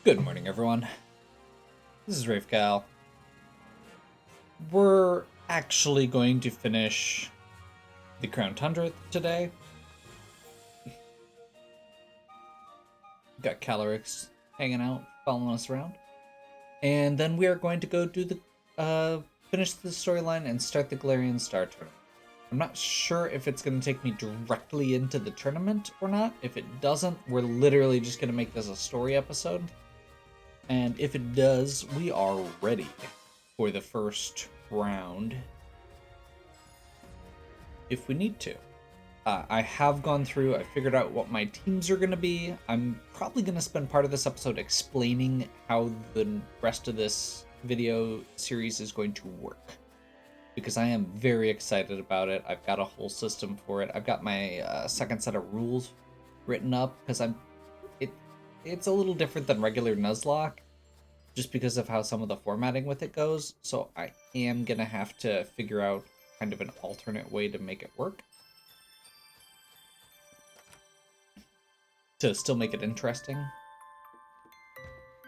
Good morning, everyone. This is Rafe Gal. We're actually going to finish the Crown Tundra today. Got Calyrex hanging out, following us around. And then we are going to go do the finish the storyline and start the Galarian Star tournament. I'm not sure if it's going to take me directly into the tournament or not. If it doesn't, we're literally just going to make this a story episode. And if it does, we are ready for the first round if we need to. I have gone through, I figured out what my teams are going to be. I'm probably going to spend part of this episode explaining how the rest of this video series is going to work, because I am very excited about it. I've got a whole system for it. I've got my second set of rules written up, because it's a little different than regular Nuzlocke, just because of how some of the formatting with it goes. So I am going to have to figure out kind of an alternate way to make it work, to still make it interesting.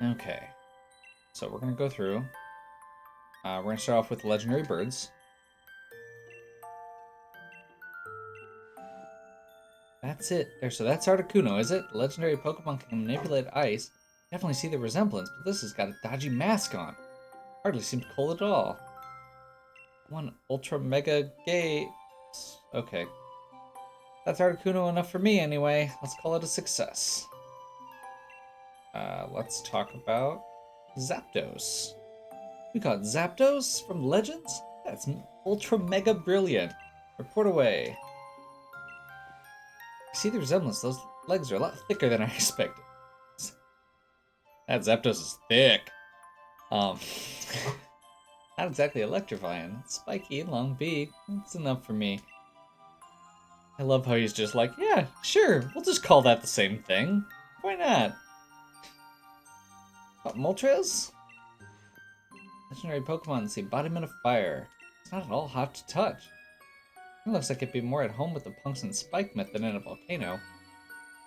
Okay, so we're going to go through. We're going to start off with legendary birds. That's it. There, so that's Articuno, is it? Legendary Pokemon can manipulate ice. Definitely see the resemblance, but this has got a dodgy mask on. Hardly seems cold at all. One Ultra Mega Gate. Okay. That's Articuno enough for me anyway. Let's call it a success. Let's talk about Zapdos. We call it Zapdos from Legends? That's Ultra Mega Brilliant. Report away. See the resemblance. Those legs are a lot thicker than I expected. That Zapdos is thick. Not exactly electrifying. Spiky, long beak. That's enough for me. I love how he's just like, yeah, sure, we'll just call that the same thing. Why not? What, Moltres? Legendary Pokemon, the embodiment of fire. It's not at all hot to touch. It looks like it'd be more at home with the punks and spike myth than in a volcano.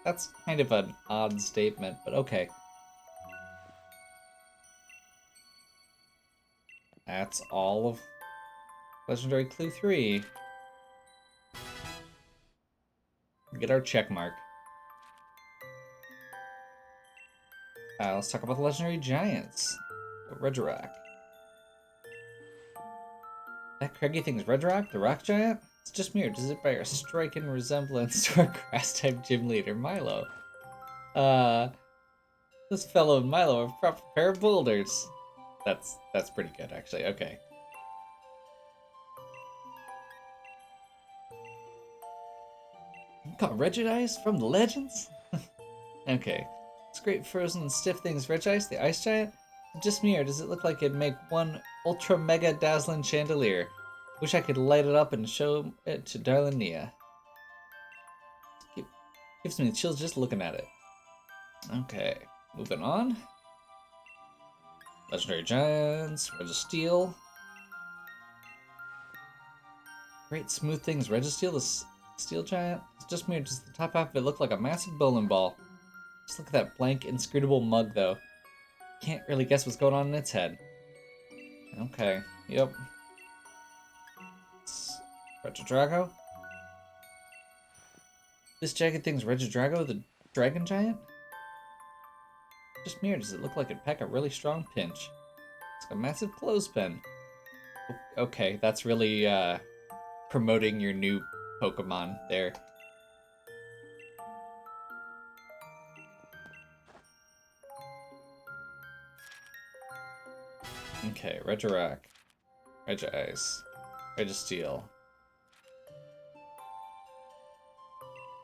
That's kind of an odd statement, but okay. That's all of Legendary Clue 3. Get our check mark. Let's talk about the Legendary Giants. Regirock. That craggy thing's Regirock, the rock giant? It's just me, or does it bear a striking resemblance to our grass-type gym leader, Milo? This fellow and Milo are a proper pair of boulders. That's pretty good, actually. Okay. Got Regice from the Legends? Okay. It's great frozen and stiff things. Regice, the ice giant? Just me, or does it look like it'd make one ultra mega dazzling chandelier? Wish I could light it up and show it to darling Nia. Gives me the chills just looking at it. Okay, moving on. Legendary Giants, Registeel. Great smooth things. Registeel, the steel giant. It's just me, or does the top half of it look like a massive bowling ball? Just look at that blank, inscrutable mug, though. Can't really guess what's going on in its head. Okay, yep. Regidrago? This jagged thing's Regidrago, the dragon giant? Just me, or does it look like it'd pack a really strong pinch? It's got a massive clothespin. Okay, that's really promoting your new Pokemon there. Okay, Regirock, Regice, Registeel.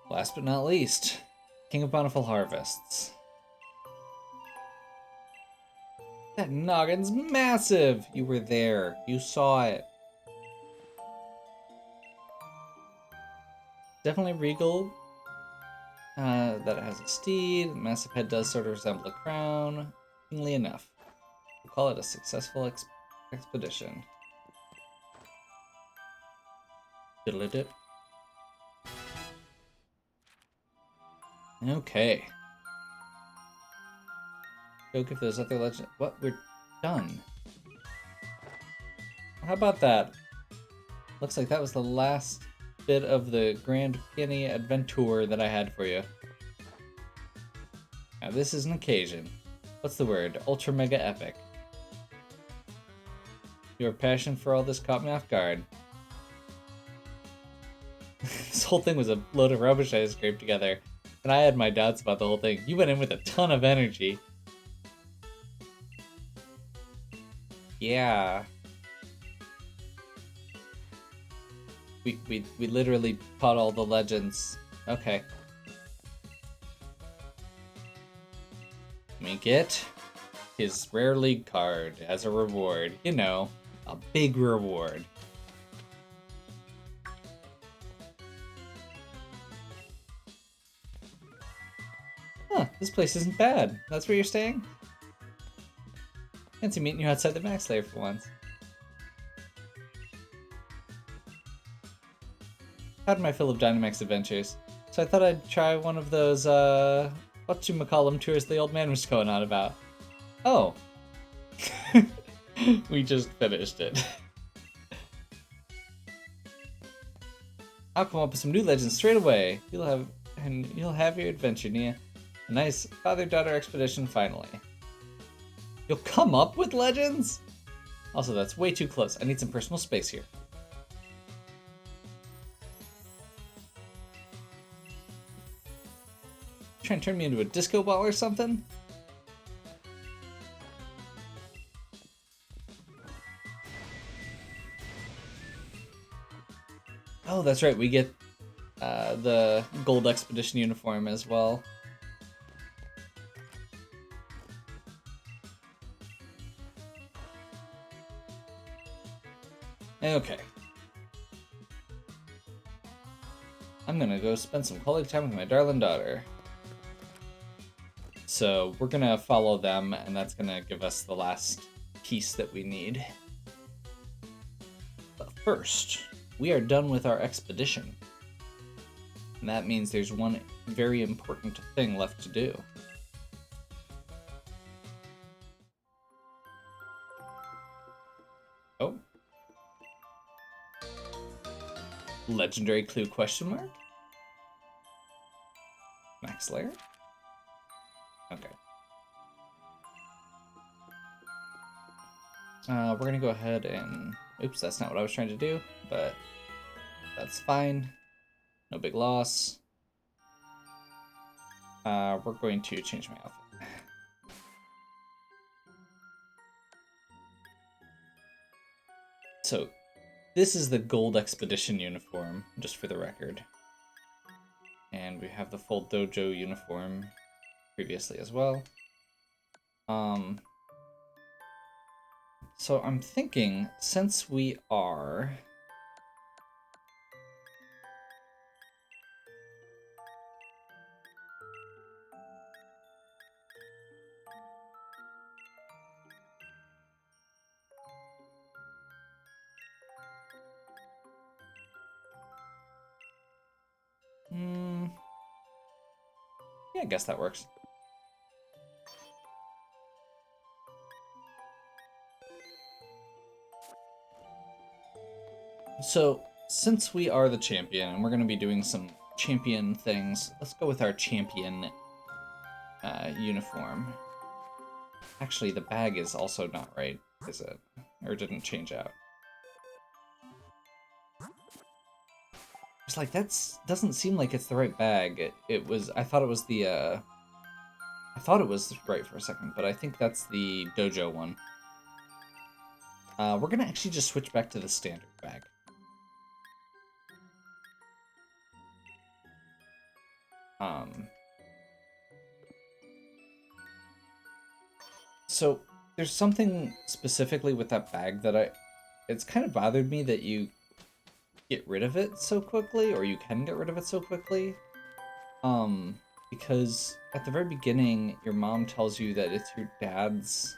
Last but not least, King of Bountiful Harvests. That noggin's massive! You were there. You saw it. Definitely regal. That it has a steed. The massive head does sort of resemble a crown. Kingly enough. We'll call it a successful expedition. Diddle-a-dip. Okay. Joke if there's other legend. What? We're done. How about that? Looks like that was the last bit of the Grand Peony Adventure that I had for you. Now this is an occasion. What's the word? Ultra mega epic. Your passion for all this caught me off guard. This whole thing was a load of rubbish I scraped together, and I had my doubts about the whole thing. You went in with a ton of energy. Yeah. We literally caught all the legends. Okay. Let me get his rare league card as a reward. You know, a big reward. Huh, this place isn't bad. That's where you're staying? Fancy meeting you outside the Max Lair for once. Had my fill of Dynamax adventures, so I thought I'd try one of those, whatchamacallem tours the old man was going on about. Oh. We just finished it. I'll come up with some new legends straight away. You'll have your adventure, Nia. A nice father-daughter expedition finally. You'll come up with legends? Also, that's way too close. I need some personal space here. Trying to turn me into a disco ball or something? Oh, that's right. We get the gold expedition uniform as well. Okay. I'm gonna go spend some quality time with my darling daughter. So we're gonna follow them, and that's gonna give us the last piece that we need. But first, we are done with our expedition. And that means there's one very important thing left to do. Oh. Legendary clue question mark? Max Lair? Okay. We're gonna go ahead and... Oops, that's not what I was trying to do, but that's fine. No big loss. We're going to change my outfit. So, this is the gold expedition uniform, just for the record. And we have the full dojo uniform previously as well. So I'm thinking, since we are... Yeah, I guess that works. So, since we are the champion, and we're going to be doing some champion things, let's go with our champion uniform. Actually, the bag is also not right, is it? Or it didn't change out. It's like, doesn't seem like it's the right bag. It was, I thought it was the, I thought it was right for a second, but I think that's the dojo one. We're going to actually just switch back to the standard bag. So there's something specifically with that bag that it's kind of bothered me that you get rid of it so quickly, or you can get rid of it so quickly. Because at the very beginning, your mom tells you that it's your dad's,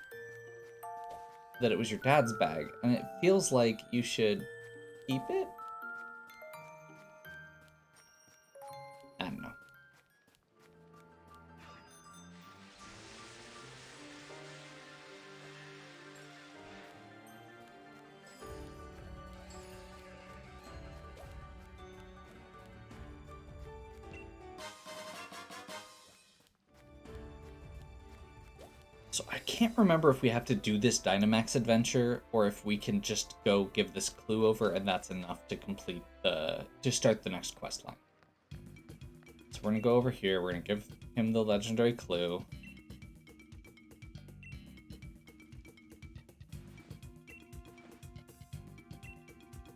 that it was your dad's bag, and it feels like you should keep it? I don't know. So I can't remember if we have to do this Dynamax adventure or if we can just go give this clue over and that's enough to complete to start the next quest line. So we're gonna go over here, we're gonna give him the legendary clue.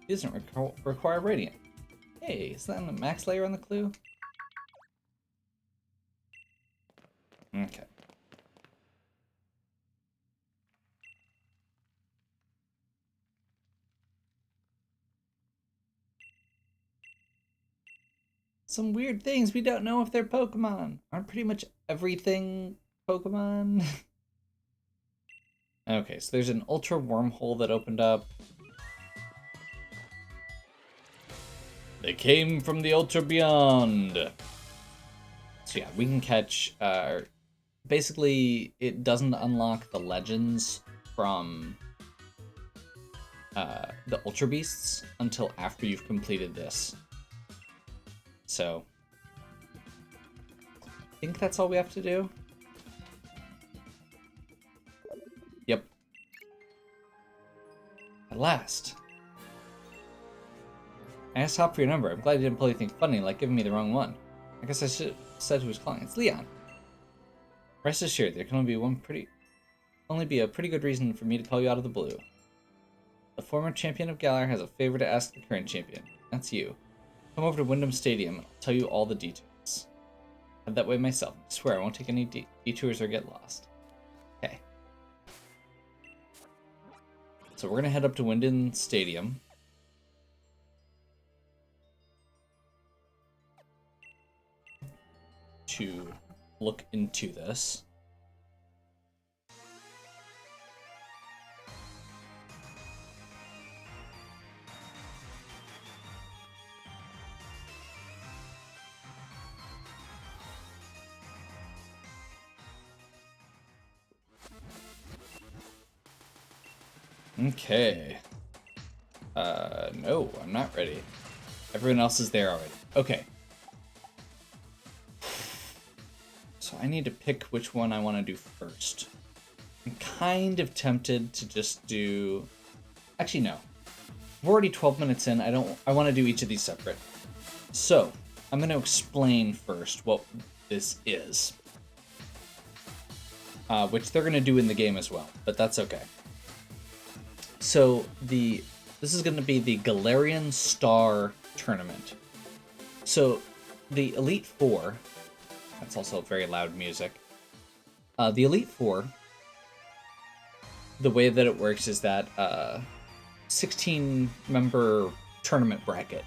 He doesn't require Radiant. Hey, is that the max layer on the clue? Okay. Some weird things, we don't know if they're Pokemon. Aren't pretty much everything Pokemon? Okay, so there's an ultra wormhole that opened up. They came from the ultra beyond. So yeah, we can catch, basically it doesn't unlock the legends from the ultra beasts until after you've completed this. So I think that's all we have to do. Yep. At last. I asked Hop for your number. I'm glad you didn't pull anything funny like giving me the wrong one. I guess I should have said who was calling. It's Leon. Rest assured, there can only be a pretty good reason for me to call you out of the blue. The former champion of Galar has a favor to ask the current champion. That's you. Come over to Wyndham Stadium and I'll tell you all the details. Head that way myself. I swear I won't take any detours or get lost. Okay. So we're gonna head up to Wyndham Stadium. To look into this. Okay. No, I'm not ready. Everyone else is there already. Okay. So I need to pick which one I want to do first. I'm kind of tempted to just do... Actually, no. We're already 12 minutes in. I want to do each of these separate. So, I'm going to explain first what this is. Which they're going to do in the game as well, but that's okay. So, this is going to be the Galarian Star tournament. So, the Elite Four... That's also very loud music. The Elite Four, the way that it works is that 16-member tournament bracket.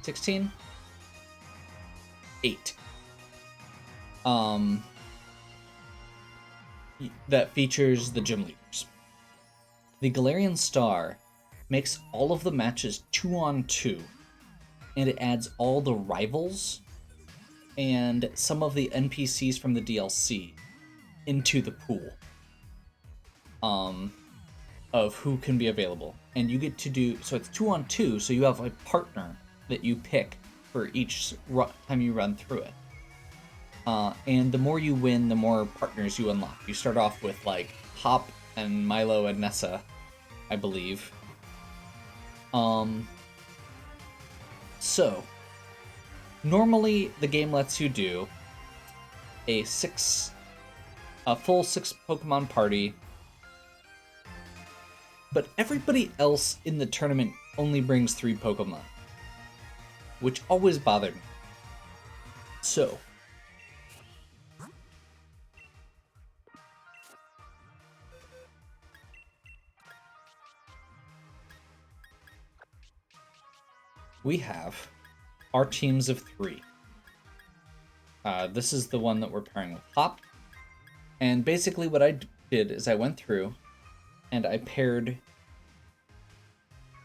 16? 8. That features the gym leaders. The Galarian Star makes all of the matches 2-on-2, and it adds all the rivals and some of the NPCs from the DLC into the pool of who can be available. And you get to do, so it's 2-on-2, so you have a partner that you pick for each time you run through it. And the more you win, the more partners you unlock. You start off with like Hop and Milo and Nessa, I believe. So normally the game lets you do a full 6 Pokemon party, but everybody else in the tournament only brings 3 Pokemon, which always bothered me. So we have our teams of 3. This is the one that we're pairing with Hop. And basically what I did is I went through and I paired...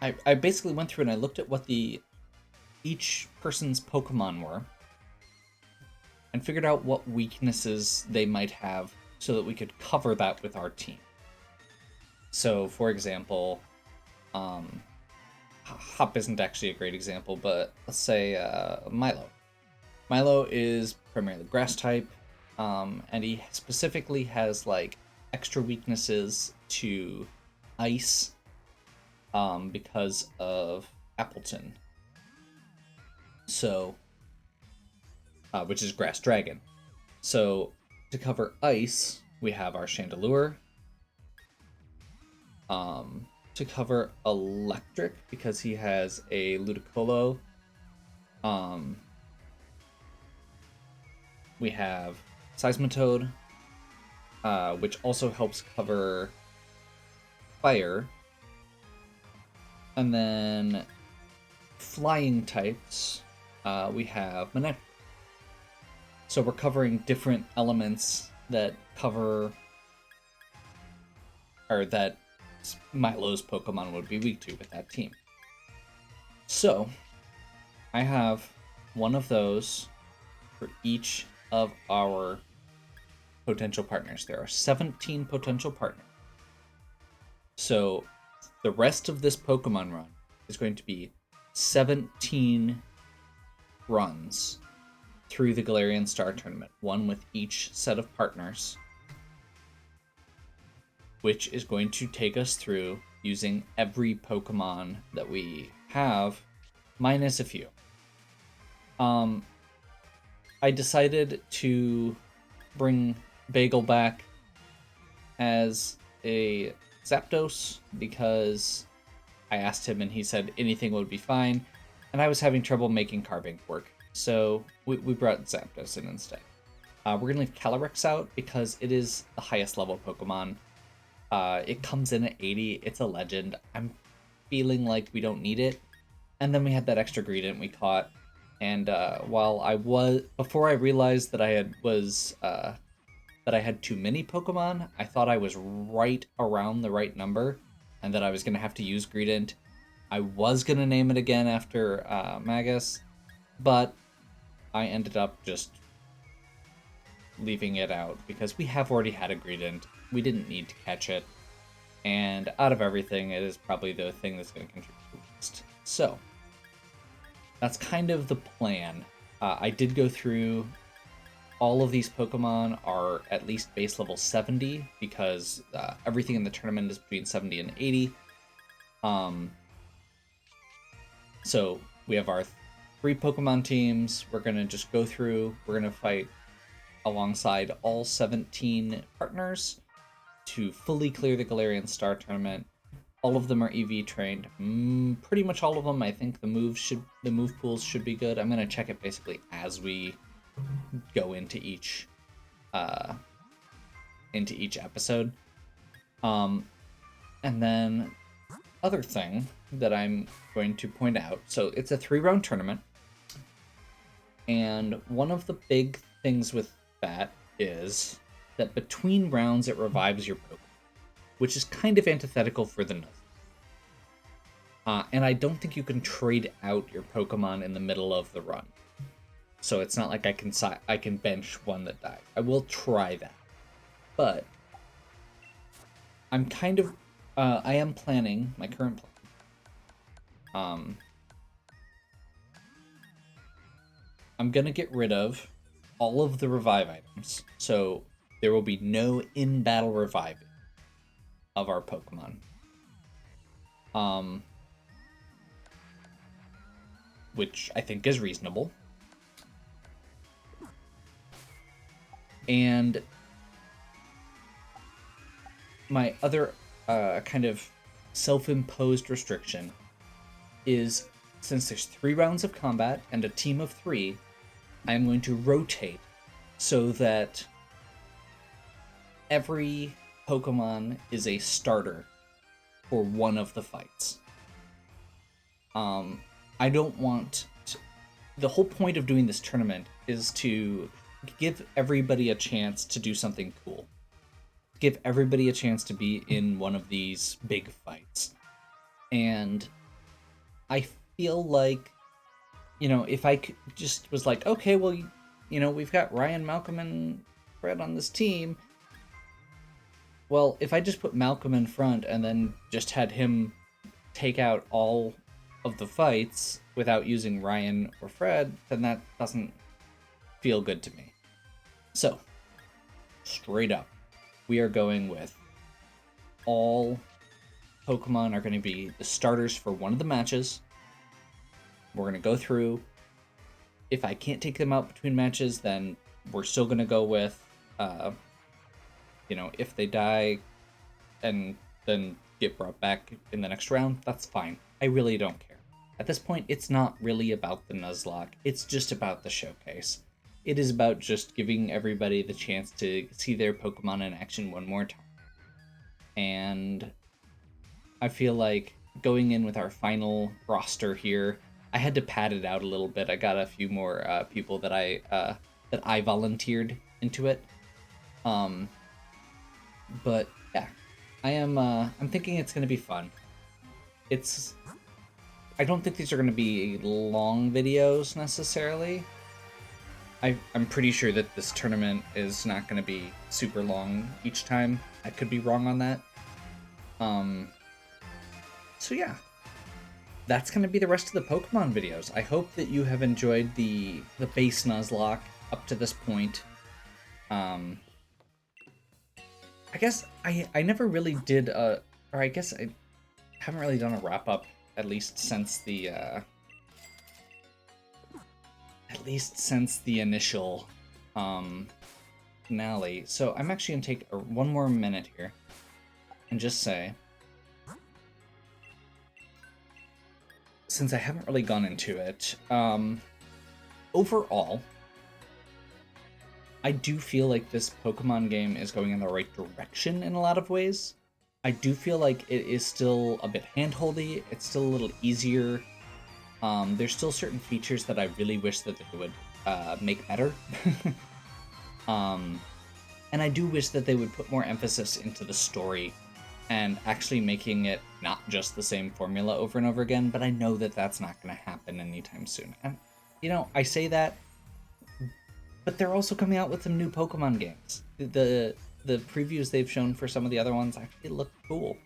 I basically went through and I looked at what each person's Pokemon were and figured out what weaknesses they might have so that we could cover that with our team. So, for example, Hop isn't actually a great example, but let's say Milo. Milo is primarily grass type. And he specifically has like extra weaknesses to ice, because of Appleton. So, which is Grass Dragon. So to cover ice, we have our Chandelure. To cover electric, because he has a Ludicolo, we have Seismitoad, which also helps cover fire. And then flying types, we have Manectric. So we're covering different elements that cover, or that Milo's Pokemon would be weak to with that team. So I have one of those for each of our potential partners. There are 17 potential partners. So the rest of this Pokemon run is going to be 17 runs through the Galarian Star tournament, one with each set of partners, which is going to take us through using every Pokemon that we have, minus a few. I decided to bring Bagel back as a Zapdos because I asked him and he said anything would be fine, and I was having trouble making Carbink work, so we brought Zapdos in instead. We're going to leave Calyrex out because it is the highest level Pokemon. It comes in at 80, it's a legend. I'm feeling like we don't need it. And then we had that extra Greedent we caught, and before I realized that I had too many Pokemon, I thought I was right around the right number, and that I was going to have to use Greedent. I was going to name it again after Magus, but I ended up just leaving it out because we have already had a Greedent. We didn't need to catch it, and out of everything, it is probably the thing that's going to contribute the least. So that's kind of the plan. I did go through all of these Pokemon are at least base level 70 because everything in the tournament is between 70 and 80. So we have our 3 Pokemon teams. We're going to just go through. We're going to fight alongside all 17 partners to fully clear the Galarian Star tournament. All of them are EV trained. Pretty much all of them. I think the move pools should be good. I'm going to check it basically as we go into each episode. And then other thing that I'm going to point out, so it's a 3-round tournament, and one of the big things with that is that between rounds it revives your Pokemon, which is kind of antithetical for the Nuzlocke. And I don't think you can trade out your Pokemon in the middle of the run. So it's not like I can bench one that died. I will try that. But I'm kind of I am planning my current plan. I'm gonna get rid of all of the revive items, so there will be no in-battle reviving of our Pokemon. Which I think is reasonable. And my other kind of self-imposed restriction is, since there's 3 rounds of combat and a team of 3, I'm going to rotate so that every Pokemon is a starter for one of the fights. I don't want to, the whole point of doing this tournament is to give everybody a chance to do something cool. Give everybody a chance to be in one of these big fights. And I feel like, if I just was like, okay, well, we've got Ryan, Malcolm, and Fred on this team. Well, if I just put Malcolm in front and then just had him take out all of the fights without using Ryan or Fred, then that doesn't feel good to me. So straight up, we are going with all Pokemon are going to be the starters for one of the matches. We're going to go through. If I can't take them out between matches, then we're still going to go with, if they die and then get brought back in the next round, that's fine. I really don't care. At this point, it's not really about the Nuzlocke. It's just about the showcase. It is about just giving everybody the chance to see their Pokemon in action one more time. And I feel like going in with our final roster here, I had to pad it out a little bit. I got a few more people that I volunteered into it. But yeah, I'm thinking it's gonna be fun. I don't think these are gonna be long videos necessarily. I'm pretty sure that this tournament is not gonna be super long each time. I could be wrong on that. So yeah, that's gonna be the rest of the Pokemon videos. I hope that you have enjoyed the base Nuzlocke up to this point. I guess I never really did or I guess I haven't really done a wrap up at least since the initial finale. So I'm actually gonna take one more minute here and just say, since I haven't really gone into it, overall, I do feel like this Pokemon game is going in the right direction in a lot of ways. I do feel like it is still a bit handholdy. It's still a little easier. There's still certain features that I really wish that they would make better. And I do wish that they would put more emphasis into the story and actually making it not just the same formula over and over again, but I know that that's not going to happen anytime soon. And, I say that, but they're also coming out with some new Pokemon games. The previews they've shown for some of the other ones actually look cool.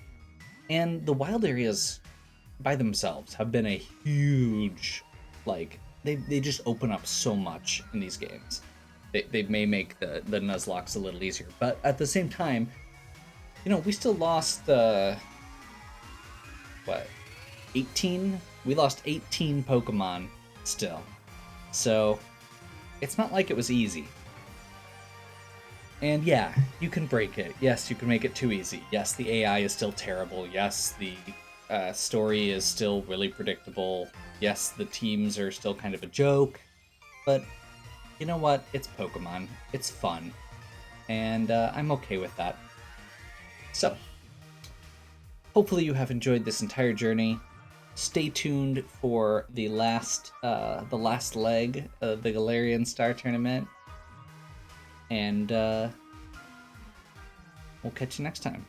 And the wild areas by themselves have been a huge, they just open up so much in these games. They may make the Nuzlockes a little easier, but at the same time, we still lost 18? We lost 18 Pokemon still. So it's not like it was easy. And yeah, you can break it. Yes, you can make it too easy. Yes, the AI is still terrible. Yes, the story is still really predictable. Yes, the teams are still kind of a joke. But you know what? It's Pokemon. It's fun. And I'm okay with that. So, hopefully you have enjoyed this entire journey. Stay tuned for the last leg of the Galarian Star tournament. And we'll catch you next time.